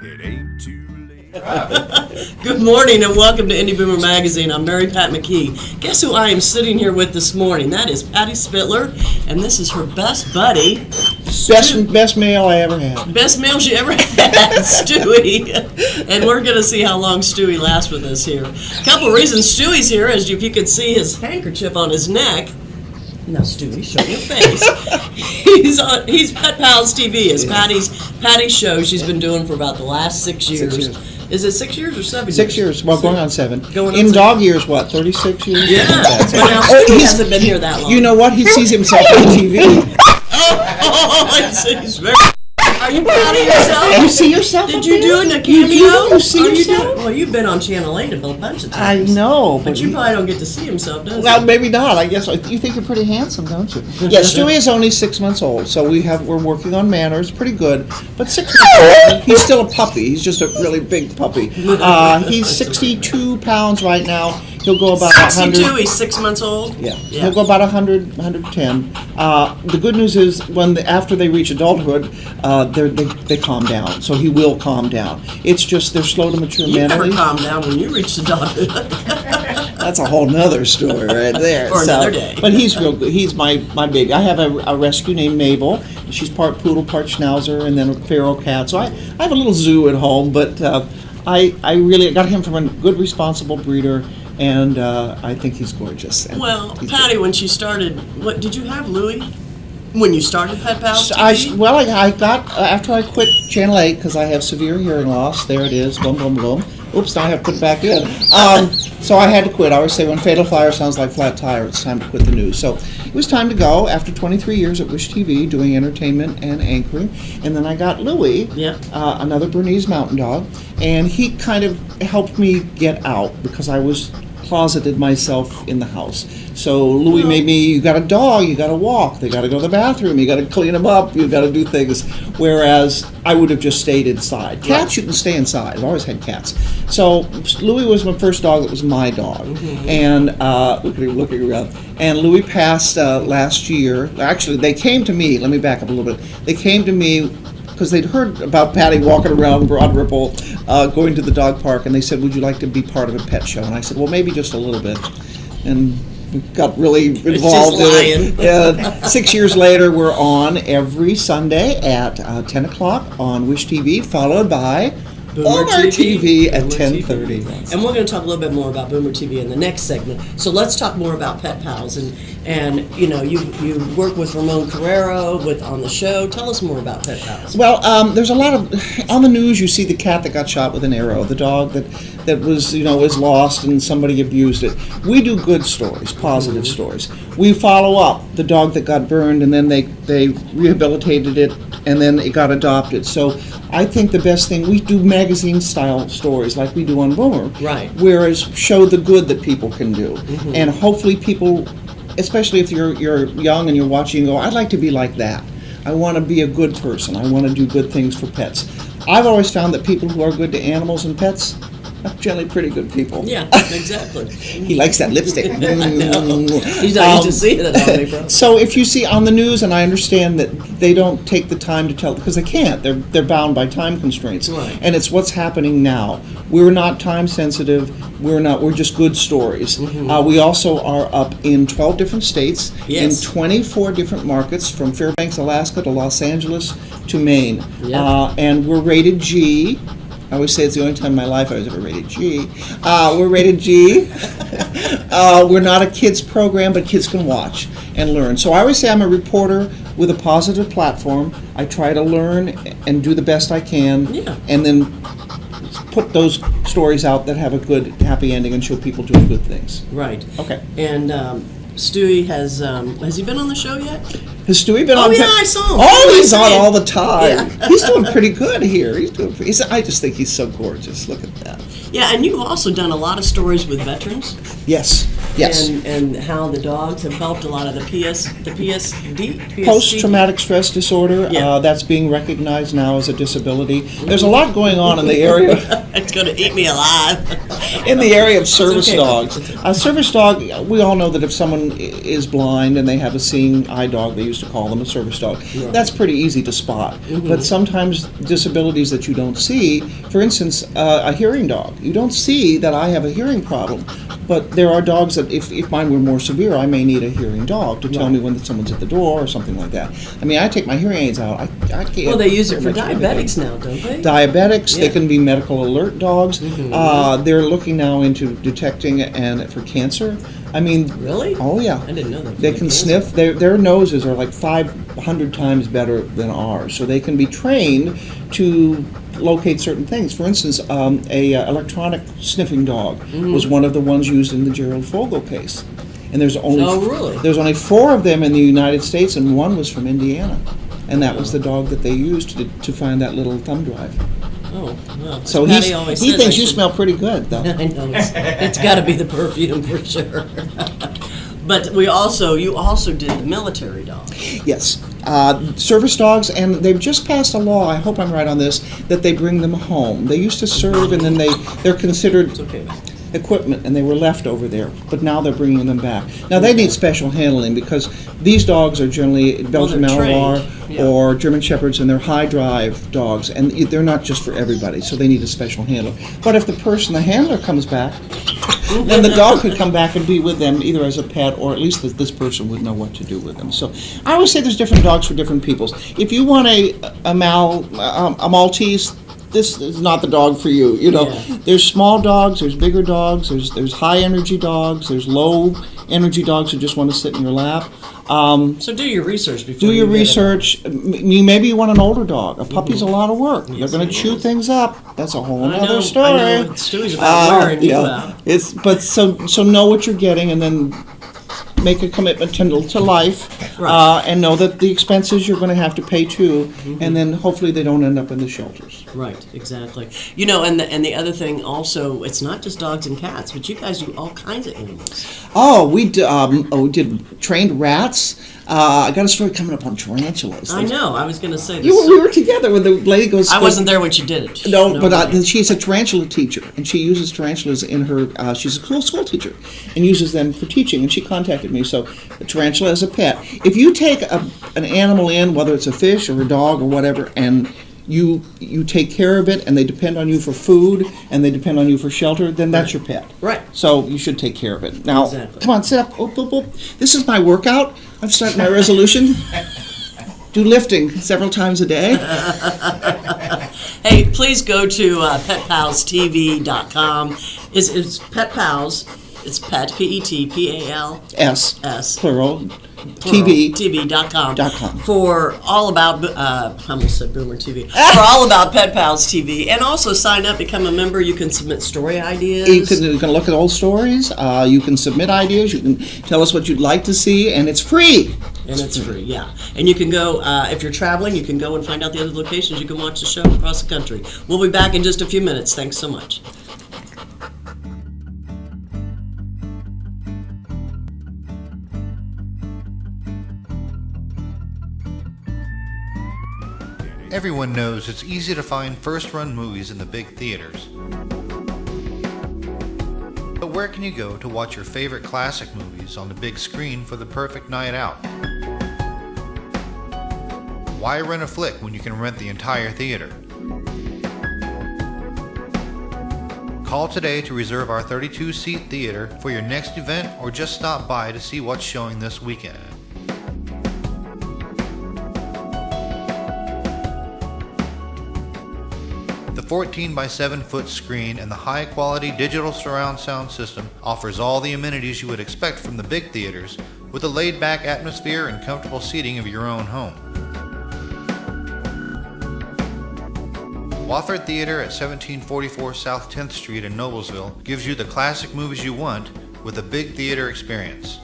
It ain't too late. Good morning and welcome to Indy Boomer Magazine. I'm Mary Pat McKee. Guess who I am sitting here with this morning? That is Patty Spittler, and this is her best buddy. Best meal I ever had. Best meal she ever had, Stewie. And we're going to see how long Stewie lasts with us here. A couple of reasons Stewie's here, as if you could see his handkerchief on his neck. Now, Stewie, show your face. He's Pet Pals TV. It's Patty's show she's been doing for about the last 6 years. 6 years. Is it 6 years or 7 years? 6 years. Well, going on 7. Going on In 7. dog years, what, 36 years? Yeah. But now Stewie hasn't been here that long. You know what? He sees himself on TV. He's very... Are you proud of yourself? You see yourself? Did up you there? do a cameo? You see yourself? Well, you've been on Channel 8 a bunch of I times. know. But you probably don't get to see himself, does Well, he? maybe not. I guess you think you're pretty handsome, don't you? Yeah, Stewie is only 6 months old, so we're working on manners, pretty good. But 6 months old, he's still a puppy. He's just a really big puppy. He's 62 pounds right now. He'll go about 100. 62. He's 6 months old. Yeah, he'll go about 100, 110. The good news is after they reach adulthood, they calm down. So he will calm down. It's just they're slow to mature You never mentally. calm down when you reach adulthood. That's a whole nother story right there. Or another day. But he's real good. He's my baby. I have a rescue named Mabel. She's part poodle, part schnauzer, and then a feral cat. So I have a little zoo at home, but I really got him from a good, responsible breeder. And I think he's gorgeous. And Well, he's Patty, when she started, what did you have, Louie? When you started Pet Pals TV? I got, after I quit Channel 8, because I have severe hearing loss, there it is, boom, boom, boom. Oops, now I have to put it back in. So I had to quit. I always say when Fatal Flyer sounds like flat tire, it's time to quit the news. So it was time to go after 23 years at Wish TV doing entertainment and anchoring. And then I got Louie, another Bernese Mountain Dog, and he kind of helped me get out because I was closeted myself in the house. So Louie made me, you got a dog, you got to walk, they got to go to the bathroom, you got to clean them up, you got to do things, whereas I would have just stayed inside. Cats, you can stay inside. I've always had cats. So Louie was my first dog that was my dog. And look at him looking around. And Louie passed last year. Actually, they came to me, let me back up a little bit. They came to me because they'd heard about Patty walking around Broad Ripple, going to the dog park, and they said, would you like to be part of a pet show? And I said, well, maybe just a little bit. And we got really involved in it. 6 years later, we're on every Sunday at 10 o'clock on Wish TV, followed by Boomer TV at 10:30. And we're going to talk a little bit more about Boomer TV in the next segment. So let's talk more about Pet Pals. And you know, you work with Ramon Carrero on the show. Tell us more about Pet Pals. Well, there's a lot of, on the news you see the cat that got shot with an arrow, the dog that was, was lost and somebody abused it. We do good stories, positive stories. We follow up the dog that got burned, and then they rehabilitated it, and then it got adopted. So I think the best thing, we do magazine-style stories like we do on Boomer. Right. Whereas show the good that people can do. And hopefully people, especially if you're young and you're watching, go, I'd like to be like that. I want to be a good person. I want to do good things for pets. I've always found that people who are good to animals and pets are generally pretty good people. Yeah, exactly. He likes that lipstick. I know. He's not used to seeing it on me, bro. So if you see on the news, and I understand that they don't take the time to tell, because they can't. They're bound by time constraints. Right. And it's what's happening now. We're not time sensitive. We're just good stories. We also are up in 12 different states, in 24 different markets, from Fairbanks, Alaska to Los Angeles to Maine. And we're rated G. I always say it's the only time in my life I was ever rated G. We're rated G. We're not a kids program, but kids can watch and learn. So I always say I'm a reporter with a positive platform. I try to learn and do the best I can, and then put those stories out that have a good, happy ending and show people doing good things. Right. Okay. And Stewie has he been on the show yet? Has Stewie been on? Oh, yeah, I saw him. Oh, he's on all the time. He's doing pretty good here. I just think he's so gorgeous. Look at that. Yeah, and you've also done a lot of stories with veterans. Yes. Yes. and how the dogs have helped a lot of the PSD? Post-traumatic stress disorder, Yeah. that's being recognized now as a disability. There's a lot going on in the area. It's going to eat me alive. In the area of service okay. dogs. A service dog, we all know that if someone is blind and they have a seeing eye dog, they used to call them a service dog, that's pretty easy to spot. But sometimes disabilities that you don't see, for instance, a hearing dog, you don't see that I have a hearing problem, but there are dogs that if mine were more severe, I may need a hearing dog to tell me when someone's at the door or something like that. I mean, I take my hearing aids out. I can't. Well, they use it for pretty much diabetics everything. now, don't they? Diabetics, they Yeah. can be medical alert dogs. They're looking now into detecting and for cancer. I mean, Really? oh yeah. I didn't know that. They can sniff. Their noses are like 500 times better than ours, so they can be trained to locate certain things. For instance, a electronic sniffing dog was one of the ones used in the Gerald Fogle case, and there's only Oh, really? there's only 4 of them in the United States, and one was from Indiana, and that was the dog that they used to find that little thumb drive. Oh, well. So Patty always he says thinks I you should- smell pretty good, though. I know it's got to be the perfume for sure. But you also did the military dog. Yes. Service dogs, and they've just passed a law, I hope I'm right on this, that they bring them home. They used to serve, and then they're considered It's okay. equipment, and they were left over there, but now they're bringing them back. Now they need special handling because these dogs are generally Belgian they're Malinois trained, yeah. or German Shepherds, and they're high drive dogs, and they're not just for everybody, so they need a special handler. But if the handler comes back, then the dog could come back and be with them either as a pet, or at least that this person would know what to do with them. So I always say there's different dogs for different peoples. If you want a Maltese, this is not the dog for you. You know, Yeah. there's small dogs, there's bigger dogs, there's high energy dogs, there's low energy dogs who just want to sit in your lap. So do your research before Do you your get it. research. Maybe you want an older dog. A puppy's a lot of work. They're going to chew things up. That's a whole I know, other story. I know. Stewie's about wearing you out. So know what you're getting, and then make a commitment to life, Right. and know that the expenses you're going to have to pay too, and then hopefully they don't end up in the shelters. Right, exactly. You know, and the other thing also, it's not just dogs and cats, but you guys do all kinds of animals. Oh, we did trained rats. I got a story coming up on tarantulas. I know. I was going to say this. We were together when the lady goes. I wasn't there when you did it. No, but way. she's a tarantula teacher, and she uses tarantulas in her. She's a school teacher, and uses them for teaching. And she contacted me. So, a tarantula as a pet. If you take an animal in, whether it's a fish or a dog or whatever, and you take care of it, and they depend on you for food, and they depend on you for shelter, then that's your pet. Right. So you should take care of it. Now, Exactly. come on, sit up. Oop, oop, oop. This is my workout. I've started my resolution. Do lifting several times a day. Hey, please go to petpalstv.com. It's Pet Pals. It's Pet, S. P-E-T-P-A-L-S. Plural. TV. TV.com .com. for all about I almost said Boomer TV for all about Pet Pals TV, and also sign up, become a member. You can submit story ideas. You can look at old stories. You can submit ideas. You can tell us what you'd like to see, and it's free. And it's free, yeah. And you can go, if you're traveling, you can go and find out the other locations. You can watch the show across the country. We'll be back in just a few minutes. Thanks so much. Everyone knows it's easy to find first-run movies in the big theaters. But where can you go to watch your favorite classic movies on the big screen for the perfect night out? Why rent a flick when you can rent the entire theater? Call today to reserve our 32-seat theater for your next event, or just stop by to see what's showing this weekend. The 14 by 7 foot screen and the high quality digital surround sound system offers all the amenities you would expect from the big theaters, with a laid back atmosphere and comfortable seating of your own home. Wofford Theater at 1744 South 10th Street in Noblesville gives you the classic movies you want with a big theater experience.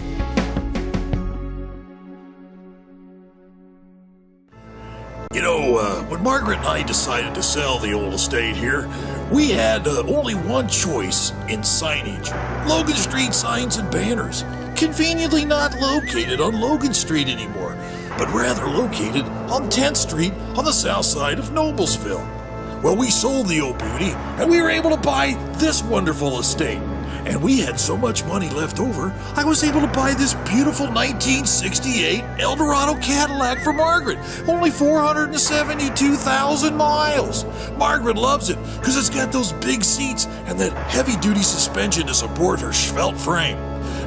When Margaret and I decided to sell the old estate here, we had only one choice in signage. Logan Street signs and banners. Conveniently not located on Logan Street anymore, but rather located on 10th Street on the south side of Noblesville. Well, we sold the old beauty, and we were able to buy this wonderful estate. And we had so much money left over, I was able to buy this beautiful 1968 Eldorado Cadillac for Margaret. Only 472,000 miles. Margaret loves it because it's got those big seats and that heavy-duty suspension to support her svelte frame.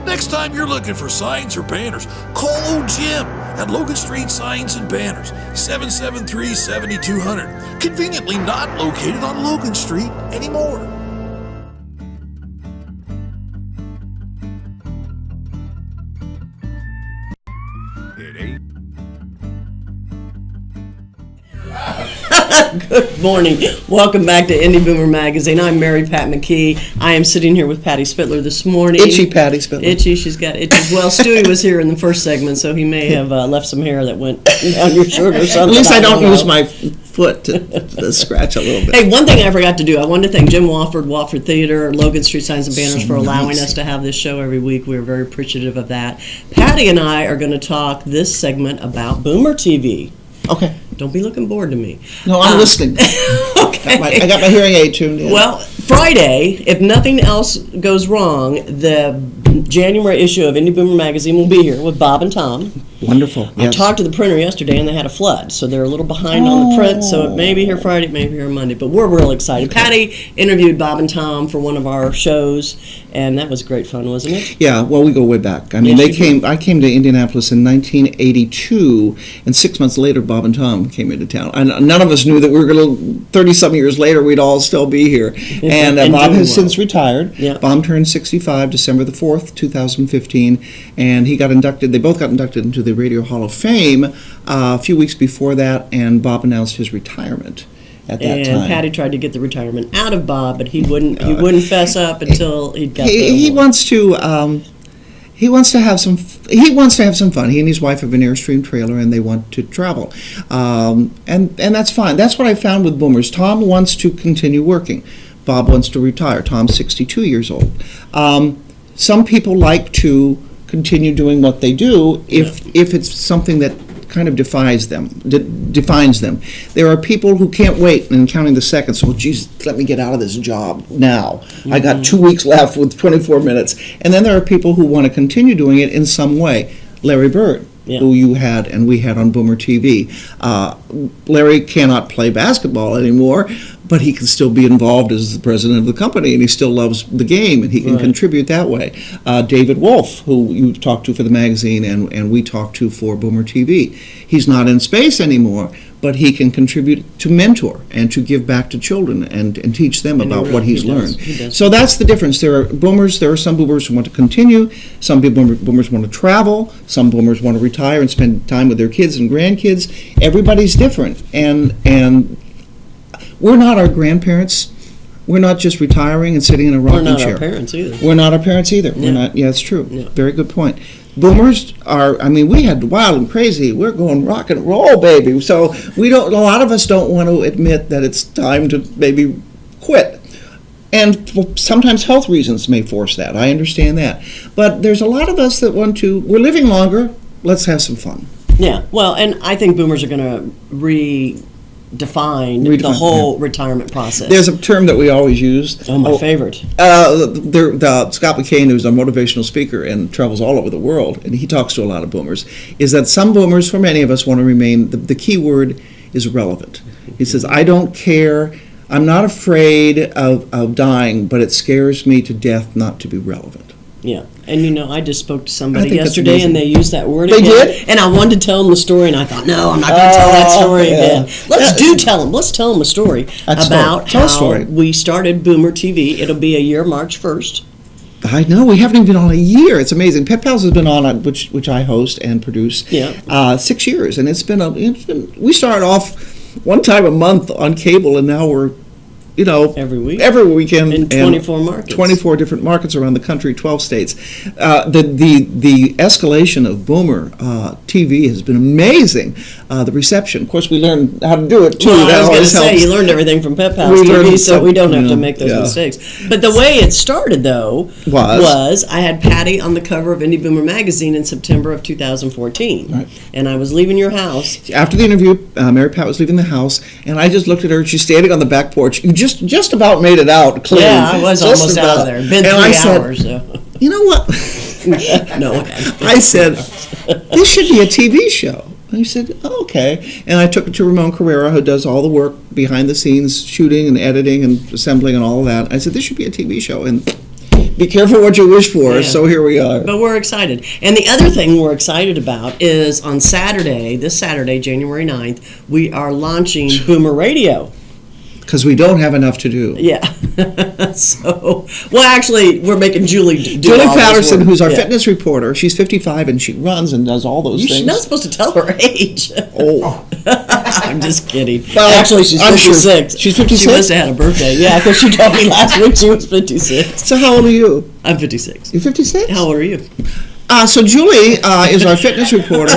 Next time you're looking for signs or banners, call old Jim at Logan Street Signs and Banners, 773-7200. Conveniently not located on Logan Street anymore. Good morning. Welcome back to Indy Boomer Magazine. I'm Mary Pat McKee. I am sitting here with Patty Spittler this morning. Itchy Patty Spittler. Itchy, she's got itches. Well, Stewie was here in the first segment, so he may have left some hair that went down your shirt or something. At least I don't use my foot to scratch a little bit. Hey, one thing I forgot to do, I wanted to thank Jim Wofford Theater, Logan Street Signs and Banners for allowing us to have this show every week. We're very appreciative of that. Patty and I are going to talk this segment about Boomer TV. Okay. Don't be looking bored to me. No, I'm listening. Okay. I got my hearing aid tuned in. Well, Friday, if nothing else goes wrong, the January issue of Indy Boomer Magazine will be here with Bob and Tom. Wonderful. I talked to the printer yesterday, and they had a flood, so they're a little behind on the print, so it may be here Friday, it may be here Monday, but we're real excited. Patty interviewed Bob and Tom for one of our shows, and that was great fun, wasn't it? Yeah, well, we go way back. I mean, Yes, I came to Indianapolis in 1982, and 6 months later, Bob and Tom came into town. And none of us knew that we were going to, 30-something years later, we'd all still be here. And Bob has since retired. Yeah. Bob turned 65 December the 4th, 2015, and he got inducted, they both got inducted into the Radio Hall of Fame a few weeks before that, and Bob announced his retirement at that time. And Patty tried to get the retirement out of Bob, but he wouldn't fess up until he got he the award. He wants to have some fun. He and his wife have an Airstream trailer, and they want to travel, and that's fine. That's what I found with Boomers. Tom wants to continue working. Bob wants to retire. Tom's 62 years old. Some people like to continue doing what they do if it's something that kind of defines them. There are people who can't wait and counting the seconds. Well, geez, let me get out of this job now. I got 2 weeks left with 24 minutes. And then there are people who want to continue doing it in some way. Larry Bird, who you had and we had on Boomer TV. Larry cannot play basketball anymore, but he can still be involved as the president of the company, and he still loves the game, and he can contribute that way. David Wolf, who you talked to for the magazine and we talked to for Boomer TV. He's not in space anymore, but he can contribute to mentor and to give back to children and teach them about what he's learned. So that's the difference. There are some boomers who want to continue, some boomers want to travel, some boomers want to retire and spend time with their kids and grandkids. Everybody's different, and we're not our grandparents. We're not just retiring and sitting in a rocking chair. We're not our parents either. We're not our parents either. Yeah. We're not. Yeah, it's true. Yeah. Very good point. Boomers are. I mean, we had wild and crazy. We're going rock and roll, baby. So we don't. A lot of us don't want to admit that it's time to maybe quit. And sometimes health reasons may force that. I understand that. But there's a lot of us that want to. We're living longer. Let's have some fun. Yeah. Well, and I think boomers are going to redefine the whole retirement process. There's a term that we always use. Oh, my favorite. Scott McCain, who's a motivational speaker and travels all over the world, and he talks to a lot of boomers, is that some boomers, for many of us, want to remain, the key word is relevant. He says, I don't care, I'm not afraid of dying, but it scares me to death not to be relevant. Yeah, and I just spoke to somebody think that's yesterday, amazing. and they used that word They again. did? And I wanted to tell them the story, and I thought, no, I'm not going to tell that story again. Let's tell them. Let's tell them a story about how we started Boomer TV. It'll be a year, March 1st. I know, we haven't even been on a year. It's amazing. Pet Pals has been on, which I host and produce, 6 years, and we started off one time a month on cable, and now we're Every week? Every weekend. In 24 markets. 24 different markets around the country, 12 states. The escalation of Boomer TV has been amazing. The reception. Of course, we learned how to do it, too. Well, That I was going to always say, helps. you learned everything from Pep House We TV, learned so we don't have to some- make those yeah. mistakes. But the way it started, though, was I had Patty on the cover of Indy Boomer magazine in September of 2014. Right. And I was leaving your house. After the interview, Mary Pat was leaving the house, and I just looked at her. She's standing on the back porch. You just about made it out clean. Yeah, I was Just almost out of about. there. Been And 3 I said, hours, so. You know what? No. I said, this should be a TV show. And he said, oh, okay. And I took it to Ramon Carrera, who does all the work behind the scenes, shooting and editing and assembling and all of that. I said, this should be a TV show. And be careful what you wish for. Yeah. So here we are. But we're excited. And the other thing we're excited about is on Saturday, this Saturday, January 9th, we are launching Boomer Radio. Because we don't have enough to do. Yeah. So, well, actually, we're making Julie do Julie all this Patterson, work. who's our Yeah. fitness reporter, she's 55 and she runs and does all those You're things. not supposed to tell her age. Oh. I'm just kidding. Well, Actually, she's I'm sure- 56. she's 56? She must have had a birthday. Yeah, because she told me last week she was 56. So how old are you? I'm 56. You're 56? How old are you? So Julie is our fitness reporter.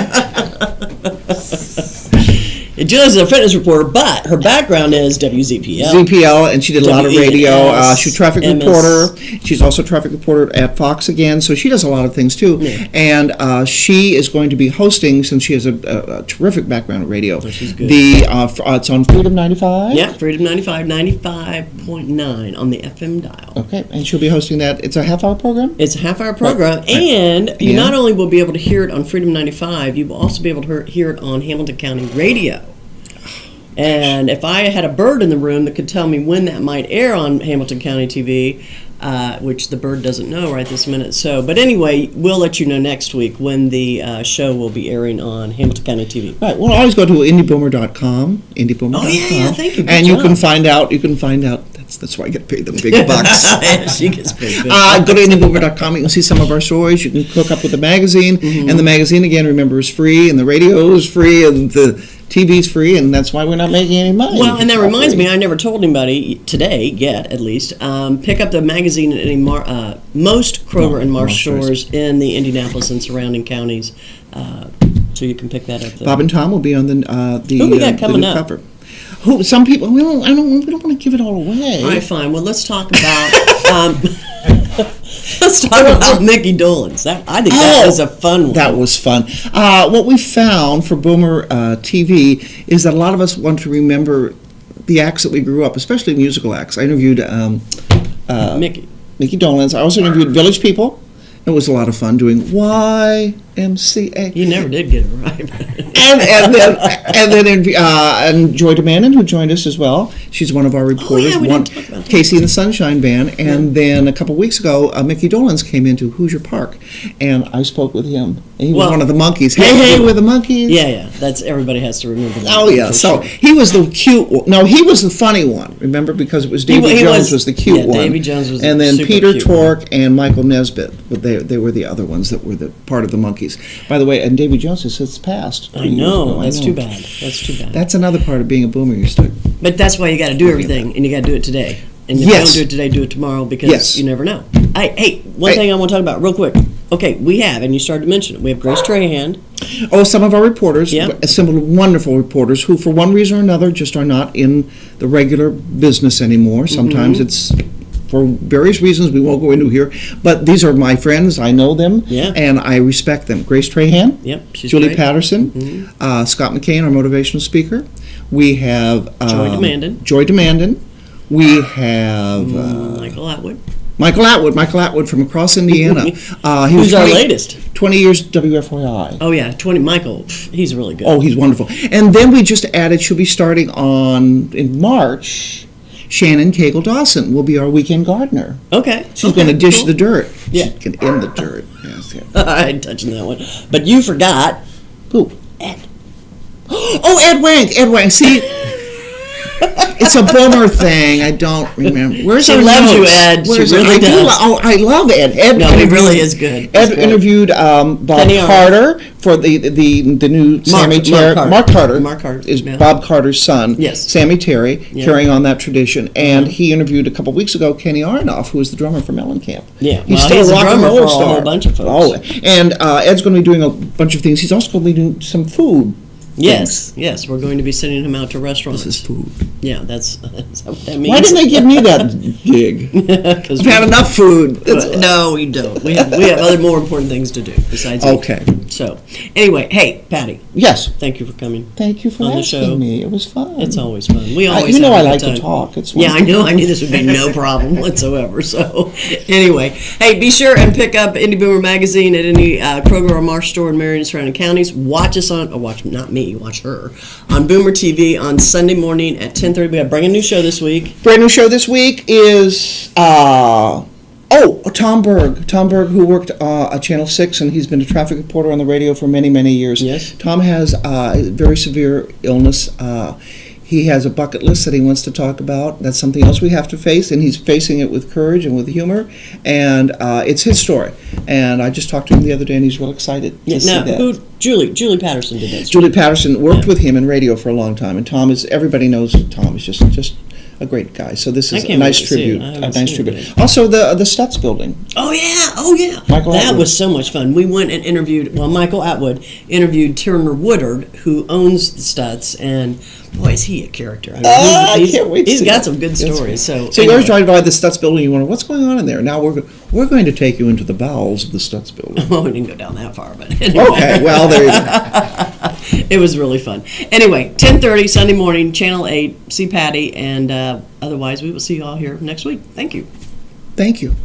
Julie's a fitness reporter, but her background is WZPL. ZPL, and she did a lot of radio. WES, She's a traffic MS. reporter. She's also a traffic reporter at Fox again, so she does a lot of things too. Yeah. And she is going to be hosting, since she has a terrific background at radio. Oh, she's good. It's on Freedom 95. Yeah, Freedom 95, 95.9 on the FM dial. Okay, and she'll be hosting that. It's a half-hour program. It's a half-hour program, and you Yeah. not only will be able to hear it on Freedom 95, you will also be able to hear it on Hamilton County Radio. And if I had a bird in the room that could tell me when that might air on Hamilton County TV, which the bird doesn't know right this minute. So, but anyway, we'll let you know next week when the show will be airing on Hamilton County TV. Right. Well, always go to indyboomer.com. Indyboomer.com. Oh, yeah, thank you. Good And you job. can find out. That's why I get paid the big bucks. Yeah, she gets paid good. Go to indyboomer.com. You can see some of our stories. You can hook up with the magazine. Mm-hmm. And the magazine, again, remember, is free. And the radio is free. And the TV's free. And that's why we're not making any money. Well, and that reminds me, I never told anybody today yet, at least. Pick up the magazine at any most Kroger and Marsh stores in the Indianapolis and surrounding counties, so you can pick that up there. Bob and Tom will be on the Who we got the coming new up? cover. Some people, we don't want to give it all away. All right, fine. Well, let's talk about Mickey Dolenz. I think that was a fun one. That was fun. What we found for Boomer TV is that a lot of us want to remember the acts that we grew up, especially musical acts. I interviewed Mickey. Mickey Dolenz. I also interviewed Village People. It was a lot of fun doing YMCA. You never did get it right. And Joy DeMannon, who joined us as well. She's one of our reporters. we didn't talk about that. Casey and the Sunshine Band. And then a couple weeks ago, Mickey Dolenz came into Hoosier Park, and I spoke with him. And he was Well, one of the monkeys. Hey, we're the monkeys. Yeah. That's everybody has to remember that. Oh yeah, for so sure. he was the cute one. No, he was the funny one. Remember, because it was Davy Jones was the cute one. Davy Jones was and then super Peter cute Tork and Michael Nesbitt. They were the other ones that were the part of the monkeys. By the way, and Davy Jones has since passed. I know. I That's know. too bad. That's too bad. That's another part of being a boomer. You start. But that's why you got to do everything, and you got to do it today. And if Yes. you don't do it today, do it tomorrow, because Yes. you never know. One Hey. thing I want to talk about real quick. Okay, we have, and you started to mention it, we have Grace Trahan. Oh, some of our reporters, Yeah. some wonderful reporters who, for one reason or another, just are not in the regular business anymore. Sometimes Mm-hmm. it's for various reasons we won't go into here. But these are my friends. I know them, Yeah. and I respect them. Grace Trahan, Yep, she's Julie great. Mm-hmm. Patterson, Scott McCain, our motivational speaker. We have Joy DeMandon. We have Michael Atwood. Michael Atwood from across Indiana. He was Who's our 20 latest? 20 years WFYI. Oh, yeah, Michael. He's really good. Oh, he's wonderful. And then we just added, she'll be starting in March, Shannon Cagle Dawson will be our weekend gardener. Okay. She's going to dish cool. the dirt. Yeah. She can in the dirt. Yes, yeah. I ain't touching that one. But you forgot Who? Ed. Oh, Ed Wank. See, It's a Boomer thing. I don't remember. Where's She our loves you, notes? Ed. She Where's it? really I do does. I love Ed. Ed No, he interviewed- really is good. He's Ed great. interviewed Bob Penny Arnold. Carter for the new Sammy Terry. Mark Carter. Mark Carter is Yeah. Bob Carter's son. Yes. Sammy Terry, Yeah. carrying on that tradition. And he interviewed a couple weeks ago Kenny Aronoff, who was the drummer for Mellencamp. Yeah, he's well, still he's a rock and drummer roll for a star. whole bunch of folks. Oh, and Ed's going to be doing a bunch of things. He's also going to be doing some food. Yes, yes, we're going to be sending him out to restaurants. This is food. Yeah, that's what that means. Why didn't they give me that gig? 'Cause I've had enough food. No, we don't. We have other more important things to do besides eat. Okay. So, anyway, hey, Patty, Yes. thank you for coming. Thank you for On the asking show. me. It was fun. It's always fun. We always you know have I a like good to time. talk. It's Yeah, I wonderful. knew this would be no problem whatsoever. So, anyway, hey, be sure and pick up Indy Boomer magazine at any Kroger or Marsh store in Marion and surrounding counties. Watch us watch not me, watch her on Boomer TV on Sunday morning at 10:30. We got to bring a new show this week. Brand new show this week is Tom Berg. Tom Berg, who worked at Channel 6, and he's been a traffic reporter on the radio for many, many years. Yes. Tom has a very severe illness. He has a bucket list that he wants to talk about. That's something else we have to face, and he's facing it with courage and with humor. And it's his story. And I just talked to him the other day, and he's real excited to see Now, that. Julie Patterson did that. Julie Patterson worked with him in radio for a long time, and Tom is, everybody knows Tom is just a great guy. So this I is a can't nice wait to see it. tribute. I A haven't nice seen it tribute. yet. Also, the Stutz building. Oh yeah. Michael That Atwood. was so much fun. We went and interviewed, Michael Atwood interviewed Turner Woodard, who owns the Stutz, and boy, is he a character. I mean, I can't wait to He's see got that. some good stories. So you anyway. always drive by the Stutz building, you wonder, what's going on in there? Now we're going to take you into the bowels of the Stutz building. Well, we didn't go down that far, but anyway. Okay, well, there you go. It was really fun. Anyway, 10:30 Sunday morning, Channel 8, see Patty, and otherwise we will see you all here next week. Thank you. Thank you.